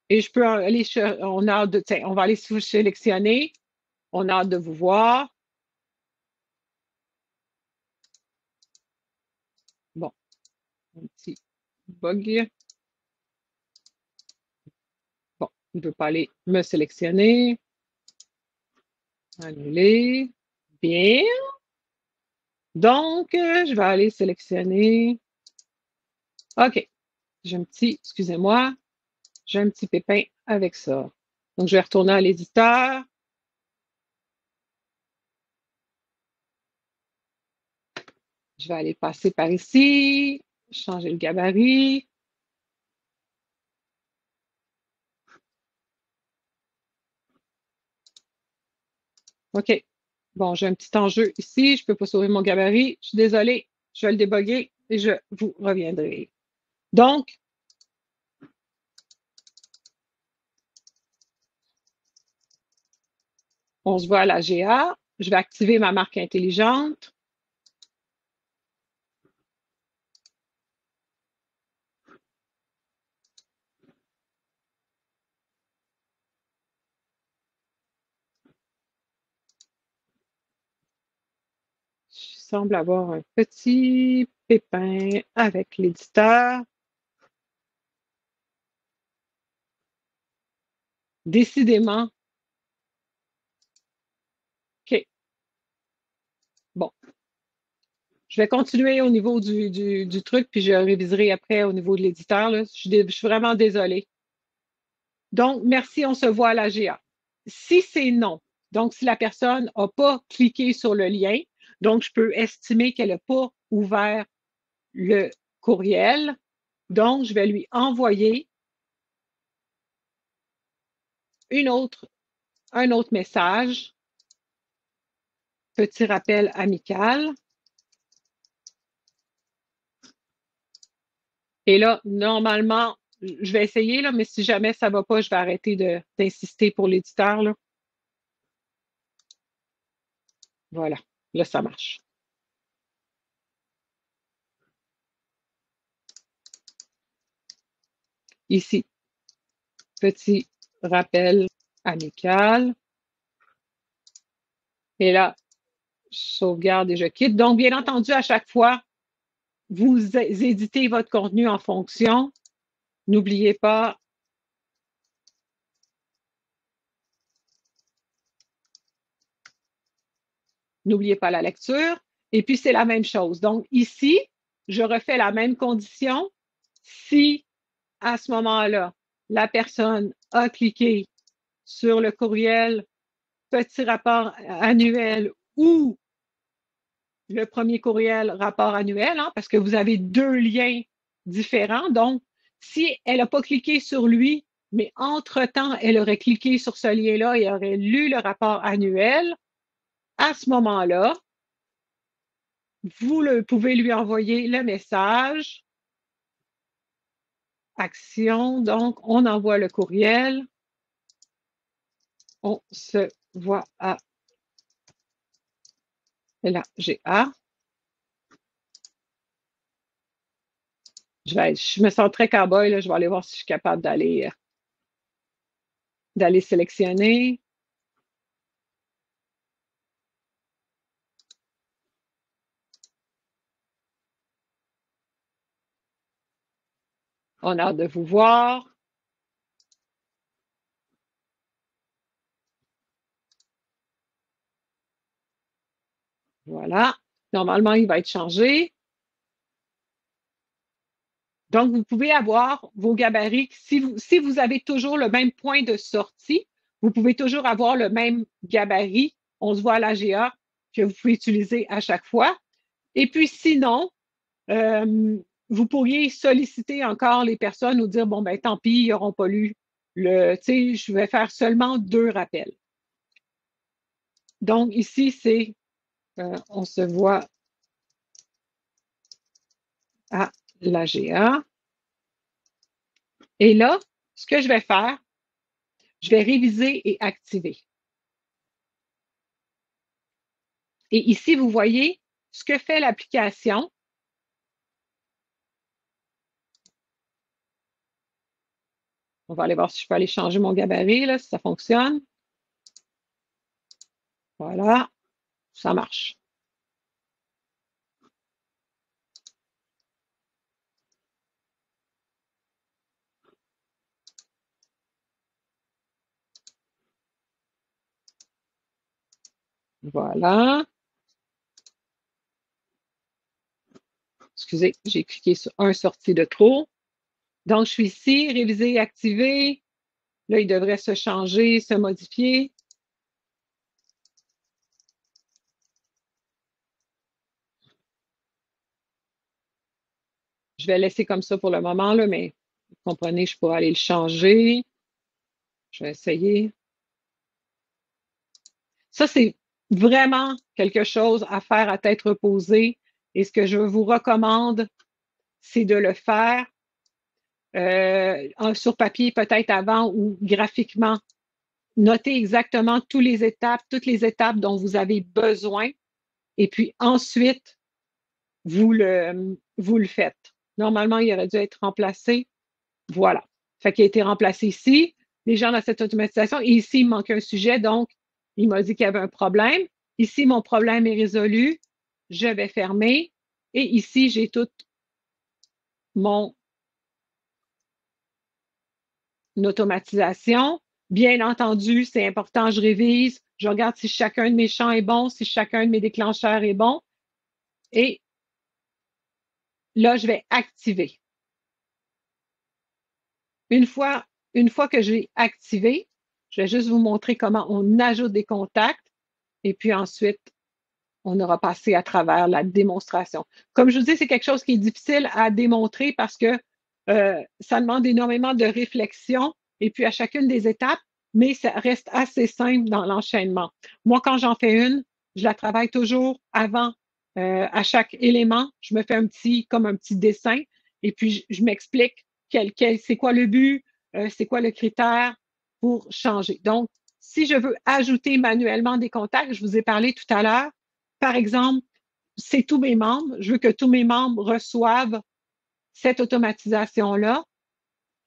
Et je peux aller, on va aller sélectionner. On a hâte de vous voir. Bon, un petit bug. Bon, il ne peut pas aller me sélectionner. Annuler. Bien. Donc, je vais aller sélectionner. OK. J'ai un petit, excusez-moi, j'ai un petit pépin avec ça. Donc, je vais retourner à l'éditeur. Je vais aller passer par ici, changer le gabarit. OK. Bon, j'ai un petit enjeu ici. Je ne peux pas sauver mon gabarit. Je suis désolée. Je vais le déboguer et je vous reviendrai. Donc, on se voit à la GA. Je vais activer ma marque intelligente. Je semble avoir un petit pépin avec l'éditeur. Décidément. OK. Bon. Je vais continuer au niveau du truc, puis je réviserai après au niveau de l'éditeur. Je suis vraiment désolée. Donc, merci, on se voit à la GA. Si c'est non, donc si la personne n'a pas cliqué sur le lien, donc je peux estimer qu'elle n'a pas ouvert le courriel. Donc, je vais lui envoyer un autre message, petit rappel amical. Et là, normalement, je vais essayer, là, mais si jamais ça ne va pas, je vais arrêter d'insister pour l'éditeur. Voilà, là, ça marche. Ici, petit rappel amical. Et là, je sauvegarde et je quitte. Donc, bien entendu, à chaque fois, vous éditez votre contenu en fonction. N'oubliez pas N'oubliez pas la lecture. Et puis, c'est la même chose. Donc, ici, je refais la même condition. Si, à ce moment-là, la personne a cliqué sur le courriel petit rapport annuel ou le premier courriel rapport annuel, hein, parce que vous avez deux liens différents. Donc, si elle n'a pas cliqué sur lui, mais entre-temps, elle aurait cliqué sur ce lien-là et aurait lu le rapport annuel, à ce moment-là, vous pouvez lui envoyer le message. Action, donc on envoie le courriel. On se voit à la GA. Je me sens très cow-boy, là. Je vais aller voir si je suis capable d'aller sélectionner. On a hâte de vous voir. Voilà. Normalement, il va être changé. Donc, vous pouvez avoir vos gabarits. Si vous avez toujours le même point de sortie, vous pouvez toujours avoir le même gabarit. On se voit à l'AGA que vous pouvez utiliser à chaque fois. Et puis, sinon, vous pourriez solliciter encore les personnes ou dire, bon, ben tant pis, ils n'auront pas lu tu sais, je vais faire seulement 2 rappels. Donc, ici, c'est, on se voit à l'AGA. Et là, ce que je vais faire, je vais réviser et activer. Et ici, vous voyez ce que fait l'application. On va aller voir si je peux aller changer mon gabarit, là, si ça fonctionne. Voilà, ça marche. Voilà. Excusez, j'ai cliqué sur un sorti de trop. Donc, je suis ici, réviser et activer. Là, il devrait se changer, se modifier. Je vais laisser comme ça pour le moment, là, mais vous comprenez, je pourrais aller le changer. Je vais essayer. Ça, c'est vraiment quelque chose à faire à tête reposée. Et ce que je vous recommande, c'est de le faire sur papier peut-être avant ou graphiquement. Notez exactement toutes les étapes dont vous avez besoin. Et puis ensuite, vous le faites. Normalement, il aurait dû être remplacé. Voilà. Fait qu'il a été remplacé ici. Les gens dans cette automatisation. Et ici, il manque un sujet. Donc, il m'a dit qu'il y avait un problème. Ici, mon problème est résolu. Je vais fermer. Et ici, j'ai toute mon automatisation. Bien entendu, c'est important, je révise. Je regarde si chacun de mes champs est bon, si chacun de mes déclencheurs est bon. Et là, je vais activer. Une fois que j'ai activé, je vais juste vous montrer comment on ajoute des contacts et puis ensuite, on aura passé à travers la démonstration. Comme je vous dis, c'est quelque chose qui est difficile à démontrer parce que ça demande énormément de réflexion et puis à chacune des étapes, mais ça reste assez simple dans l'enchaînement. Moi, quand j'en fais une, je la travaille toujours avant, à chaque élément. Je me fais comme un petit dessin et puis je m'explique c'est quoi le but, c'est quoi le critère pour changer. Donc, si je veux ajouter manuellement des contacts, je vous ai parlé tout à l'heure, par exemple, c'est tous mes membres, je veux que tous mes membres reçoivent cette automatisation-là.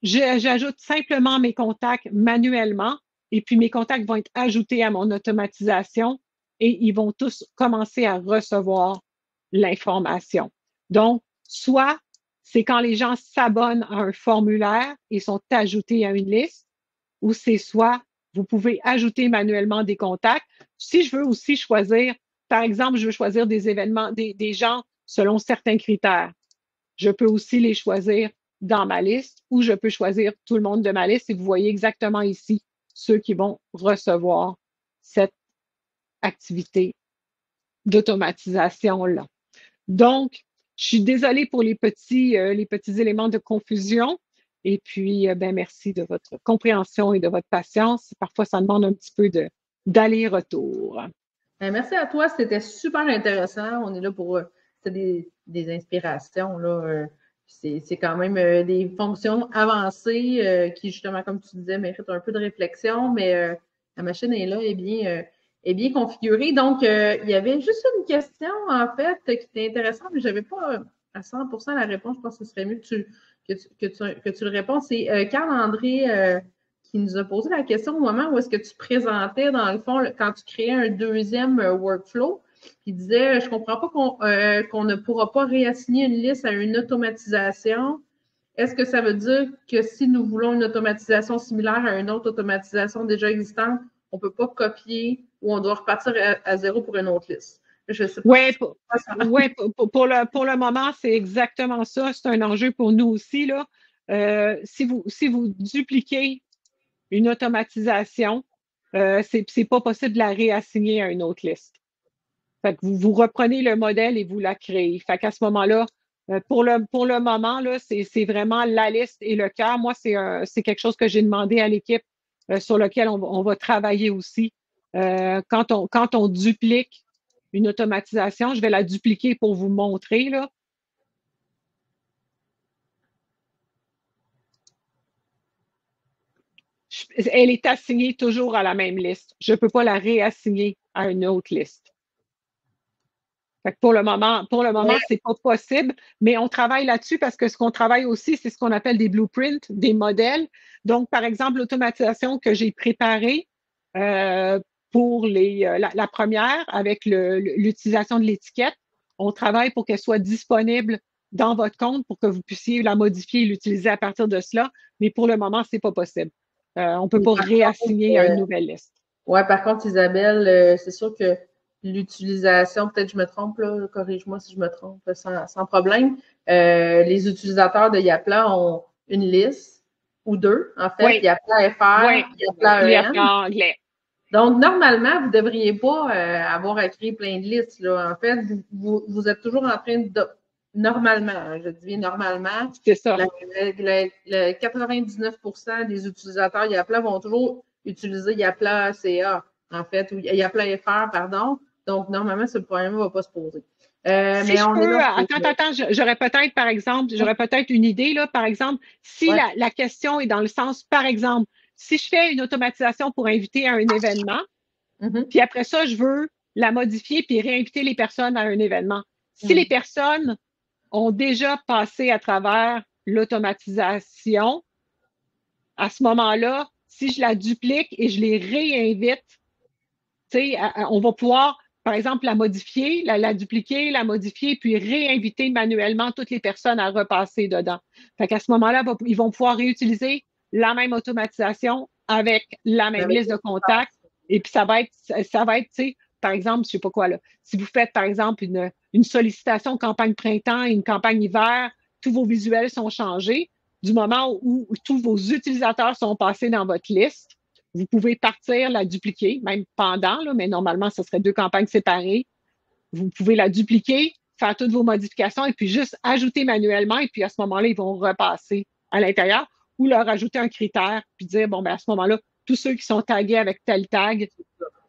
J'ajoute simplement mes contacts manuellement et puis mes contacts vont être ajoutés à mon automatisation et ils vont tous commencer à recevoir l'information. Donc, soit c'est quand les gens s'abonnent à un formulaire et sont ajoutés à une liste, ou c'est soit vous pouvez ajouter manuellement des contacts. Si je veux aussi choisir par exemple, je veux choisir des événements, des gens selon certains critères. Je peux aussi les choisir dans ma liste ou je peux choisir tout le monde de ma liste et vous voyez exactement ici ceux qui vont recevoir cette activité d'automatisation-là. Donc, je suis désolée pour les petits éléments de confusion. Et puis, ben, merci de votre compréhension et de votre patience. Parfois, ça demande un petit peu d'aller-retour. Merci à toi, c'était super intéressant. On est là pour des inspirations. Là. C'est quand même des fonctions avancées qui, justement, comme tu disais, méritent un peu de réflexion, mais la machine est là, est bien configurée. Donc, il y avait juste une question, en fait, qui était intéressante, mais je n'avais pas à 100% la réponse. Je pense que ce serait mieux que tu le répondes. C'est Carl-André qui nous a posé la question au moment où est-ce que tu présentais, dans le fond, quand tu créais un deuxième workflow, qui disait, je ne comprends pas qu'on ne pourra pas réassigner une liste à une automatisation. Est-ce que ça veut dire que si nous voulons une automatisation similaire à une autre automatisation déjà existante, on ne peut pas copier ou on doit repartir à zéro pour une autre liste? Je sais pas. Oui, pour le moment, c'est exactement ça. C'est un enjeu pour nous aussi. Là. Si vous dupliquez une automatisation, c'est pas possible de la réassigner à une autre liste. Fait que vous reprenez le modèle et vous la créez. Fait qu'à ce moment-là, pour le moment, là, c'est vraiment la liste et le cœur. Moi, c'est quelque chose que j'ai demandé à l'équipe sur lequel on va travailler aussi. Quand on duplique une automatisation, je vais la dupliquer pour vous montrer, là. Elle est assignée toujours à la même liste. Je ne peux pas la réassigner à une autre liste. Fait que pour le moment, c'est pas possible, mais on travaille là-dessus parce que ce qu'on travaille aussi, c'est ce qu'on appelle des blueprints, des modèles. Donc, par exemple, l'automatisation que j'ai préparée pour la première avec l'utilisation de l'étiquette, on travaille pour qu'elle soit disponible dans votre compte pour que vous puissiez la modifier et l'utiliser à partir de cela. Mais pour le moment, c'est pas possible. On ne peut pas réassigner à une nouvelle liste. Oui, par contre, Isabelle, c'est sûr que l'utilisation, peut-être je me trompe, là, corrige-moi si je me trompe, sans problème. Les utilisateurs de Yapla ont une liste ou deux, en fait. Oui. Yapla FR, oui. Yapla EN. Anglais. Donc, normalement, vous ne devriez pas avoir à créer plein de listes. Là. En fait, vous êtes toujours en train de. Normalement, je dis normalement. C'est ça. 99% des utilisateurs Yapla vont toujours utiliser Yapla CA, en fait, ou Yapla FR, pardon. Donc, normalement, ce problème ne va pas se poser. Si je peux, attends, j'aurais peut-être, par exemple, une idée, là, par exemple, si la question est dans le sens, par exemple, si je fais une automatisation pour inviter à un événement, puis après ça, je veux la modifier puis réinviter les personnes à un événement. Si les personnes ont déjà passé à travers l'automatisation, à ce moment-là, si je la duplique et je les réinvite, on va pouvoir, par exemple, la modifier, la dupliquer, la modifier, puis réinviter manuellement toutes les personnes à repasser dedans. Fait qu'à ce moment-là, ils vont pouvoir réutiliser la même automatisation avec la même liste de contacts. Et puis, ça va être, tu sais, par exemple, je sais pas quoi, là. Si vous faites, par exemple, une sollicitation campagne printemps et une campagne hiver, tous vos visuels sont changés. Du moment où tous vos utilisateurs sont passés dans votre liste, vous pouvez partir, la dupliquer, même pendant, là, mais normalement, ce serait deux campagnes séparées. Vous pouvez la dupliquer, faire toutes vos modifications et puis juste ajouter manuellement. Et puis à ce moment-là, ils vont repasser à l'intérieur ou leur ajouter un critère puis dire, bon, ben à ce moment-là, tous ceux qui sont tagués avec tel tag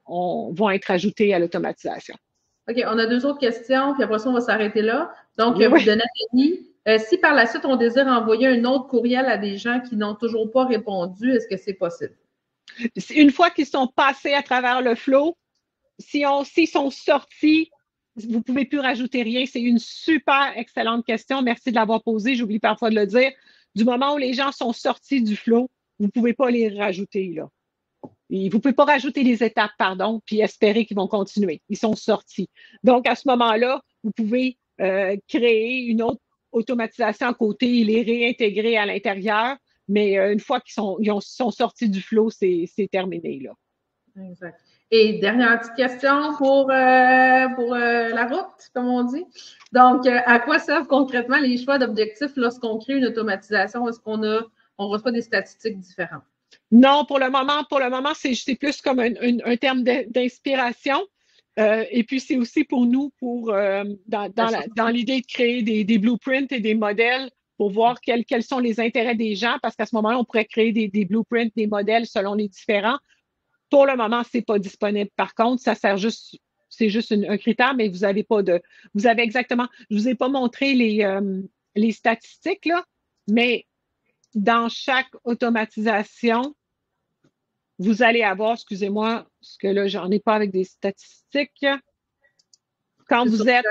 vont être ajoutés à l'automatisation. OK, on a deux autres questions, puis après ça, on va s'arrêter là. Donc, vous donnez si par la suite, on désire envoyer un autre courriel à des gens qui n'ont toujours pas répondu, est-ce que c'est possible? Une fois qu'ils sont passés à travers le flow, s'ils sont sortis, vous ne pouvez plus rajouter rien. C'est une super excellente question. Merci de l'avoir posée. J'oublie parfois de le dire. Du moment où les gens sont sortis du flow, vous ne pouvez pas les rajouter, là. Vous ne pouvez pas rajouter les étapes, pardon, puis espérer qu'ils vont continuer. Ils sont sortis. Donc, à ce moment-là, vous pouvez créer une autre automatisation à côté et les réintégrer à l'intérieur. Mais une fois qu'ils sont sortis du flow, c'est terminé, là. Exact. Et dernière petite question pour la route, comme on dit. Donc, à quoi servent concrètement les choix d'objectifs lorsqu'on crée une automatisation? Est-ce on reçoit des statistiques différentes? Non, pour le moment, c'est plus comme un terme d'inspiration. Et puis, c'est aussi pour nous, dans l'idée de créer des blueprints et des modèles pour voir quels sont les intérêts des gens, parce qu'à ce moment-là, on pourrait créer des blueprints, des modèles selon les différents. Pour le moment, ce n'est pas disponible. Par contre, c'est juste un critère, mais vous avez exactement, je ne vous ai pas montré les statistiques, là, mais dans chaque automatisation, vous allez avoir, excusez-moi, parce que là, j'en ai pas avec des statistiques. Quand vous êtes,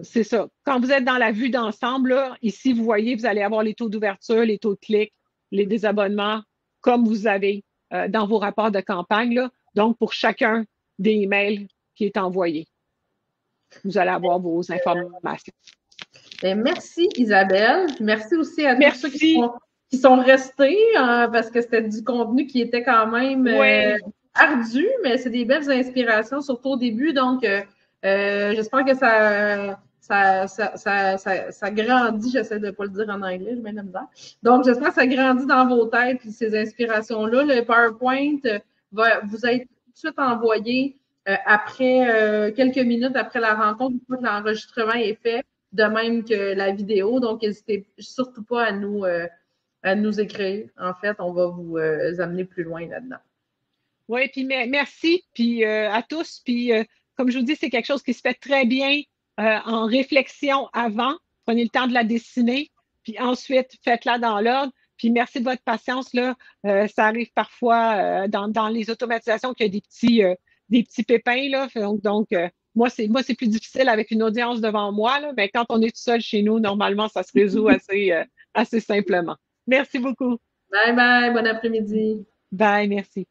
c'est ça. Quand vous êtes dans la vue d'ensemble, là, ici, vous voyez, vous allez avoir les taux d'ouverture, les taux de clic, les désabonnements, comme vous avez dans vos rapports de campagne, là. Donc, pour chacun des emails qui est envoyé, vous allez avoir vos informations. Merci Isabelle. Merci aussi à tous ceux qui sont restés parce que c'était du contenu qui était quand même ardu, mais c'est des belles inspirations, surtout au début. Donc, j'espère que ça grandit. J'essaie de ne pas le dire en anglais, je mets la misère. Donc, j'espère que ça grandit dans vos têtes, puis ces inspirations-là. Le PowerPoint va vous être tout de suite envoyé après quelques minutes après la rencontre, une fois que l'enregistrement est fait, de même que la vidéo. Donc, n'hésitez surtout pas à nous écrire. En fait, on va vous amener plus loin là-dedans. Oui, puis merci puis, à tous. Puis, comme je vous dis, c'est quelque chose qui se fait très bien en réflexion avant. Prenez le temps de la dessiner, puis ensuite, faites-la dans l'ordre. Puis merci de votre patience. Là. Ça arrive parfois dans les automatisations qu'il y a des petits pépins. Là. Donc moi, c'est plus difficile avec une audience devant moi. Là. Mais quand on est tout seul chez nous, normalement, ça se résout assez simplement. Merci beaucoup. Bye bye, bon après-midi. Bye, merci.